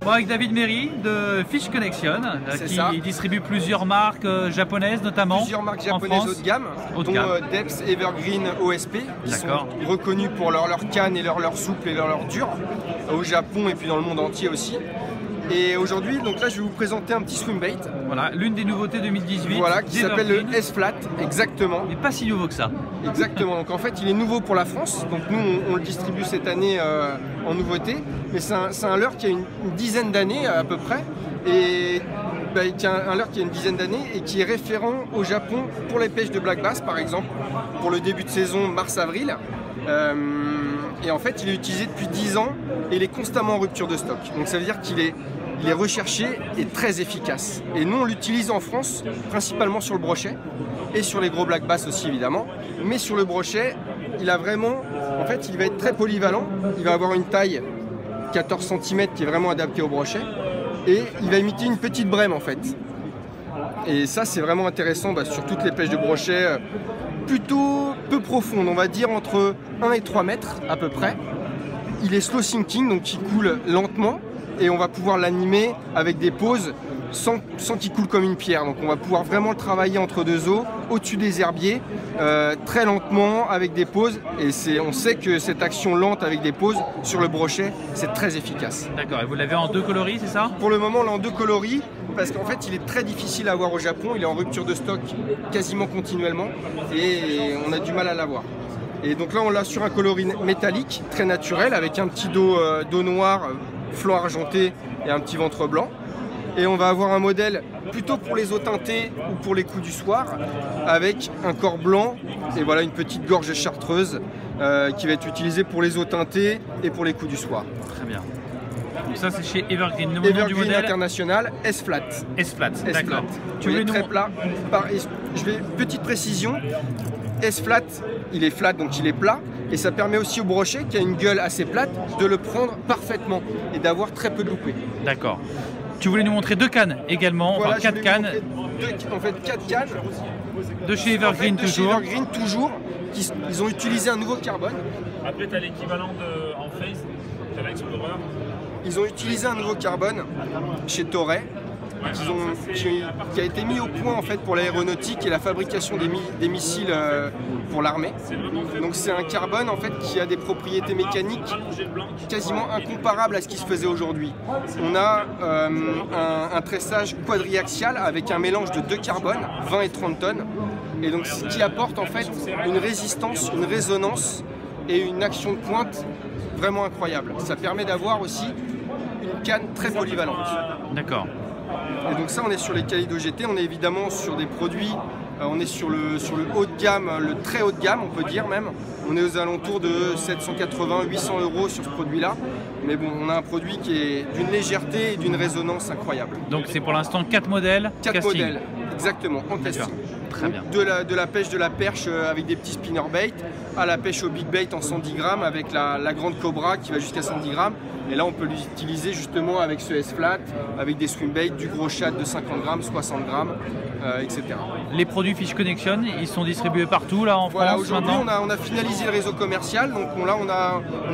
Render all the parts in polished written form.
Bon, avec David Méry de Fish Connection, qui distribue plusieurs marques japonaises notamment. Plusieurs marques japonaises haut de gamme, dont Depth, Evergreen, OSP, qui sont reconnus pour leur canne et leur souple et leur dur, au Japon et puis dans le monde entier aussi. Et aujourd'hui, donc là, je vais vous présenter un petit swim bait. Voilà, l'une des nouveautés 2018. Voilà, qui s'appelle le S-Flat, exactement. Mais pas si nouveau que ça. Exactement. Donc en fait, il est nouveau pour la France. Donc nous, on le distribue cette année en nouveauté. Mais c'est un leurre qui a une dizaine d'années à peu près. Et un leurre qui a une dizaine d'années et qui est référent au Japon pour les pêches de black bass, par exemple, pour le début de saison mars-avril. Et en fait, il est utilisé depuis 10 ans et il est constamment en rupture de stock. Donc ça veut dire qu'il est recherché et très efficace. Et nous, on l'utilise en France, principalement sur le brochet et sur les gros black bass aussi, évidemment. Mais sur le brochet, il a vraiment, en fait, il va être très polyvalent. Il va avoir une taille 14 cm qui est vraiment adaptée au brochet. Et il va imiter une petite brème, en fait. Et ça, c'est vraiment intéressant sur toutes les pêches de brochet. Plutôt peu profonde, on va dire entre 1 et 3 mètres à peu près. Il est slow sinking, donc il coule lentement et on va pouvoir l'animer avec des pauses sans qu'il coule comme une pierre. Donc on va pouvoir vraiment le travailler entre deux eaux, au-dessus des herbiers, très lentement avec des pauses. Et on sait que cette action lente avec des pauses sur le brochet, c'est très efficace. D'accord, et vous l'avez en 2 coloris, c'est ça? Pour le moment, on l'a en 2 coloris. Parce qu'en fait, il est très difficile à avoir au Japon, il est en rupture de stock quasiment continuellement et on a du mal à l'avoir. Et donc là, on l'a sur un coloris métallique, très naturel, avec un petit dos noir, flanc argenté et un petit ventre blanc. Et on va avoir un modèle plutôt pour les eaux teintées ou pour les coups du soir, avec un corps blanc et voilà une petite gorge chartreuse qui va être utilisée pour les eaux teintées et pour les coups du soir. Très bien. Donc ça c'est chez Evergreen. Le Evergreen du modèle international, S-Flat. S-Flat, d'accord. Tu veux très plat. Petite précision, S-Flat, il est flat donc il est plat. Et ça permet aussi au brochet qui a une gueule assez plate de le prendre parfaitement et d'avoir très peu de loupés. D'accord. Tu voulais nous montrer 2 cannes également, voilà, enfin 4 cannes. En fait 4 cannes. De chez Evergreen toujours. Chez Evergreen toujours. Ils ont utilisé un nouveau carbone. Après tu as l'équivalent en phase, tu as l'Explorer. Ils ont utilisé un nouveau carbone chez Toray qui a été mis au point en fait pour l'aéronautique et la fabrication des missiles pour l'armée. Donc c'est un carbone en fait qui a des propriétés mécaniques quasiment incomparables à ce qui se faisait aujourd'hui. On a un tressage quadriaxial avec un mélange de 2 carbones, 20 et 30 tonnes. Et donc ce qui apporte en fait une résistance, une résonance et une action de pointe vraiment incroyable. Ça permet d'avoir aussi une canne très polyvalente. D'accord. Et donc ça, on est sur les Kaleido GT, on est évidemment sur des produits, on est sur le haut de gamme, le très haut de gamme, on peut dire même. On est aux alentours de 780-800 € sur ce produit-là. Mais bon, on a un produit qui est d'une légèreté et d'une résonance incroyable. Donc c'est pour l'instant 4 modèles 4 modèles, exactement, en casting. Très bien. De la pêche de la perche avec des petits spinnerbait à la pêche au big bait en 110 grammes avec la grande cobra qui va jusqu'à 110 grammes. Et là, on peut l'utiliser justement avec ce S-Flat, avec des swim baits, du gros chat de 50 grammes, 60 grammes, etc. Les produits Fish Connection, ils sont distribués partout là en France aujourd'hui, maintenant. on a finalisé le réseau commercial. Donc là, on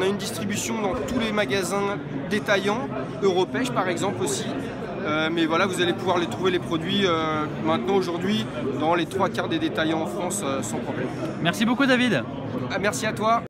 a une distribution dans tous les magasins détaillants, Europêche par exemple aussi. Mais voilà, vous allez pouvoir les trouver les produits maintenant aujourd'hui dans les 3/4 des détaillants en France sans problème. Merci beaucoup David. Merci à toi.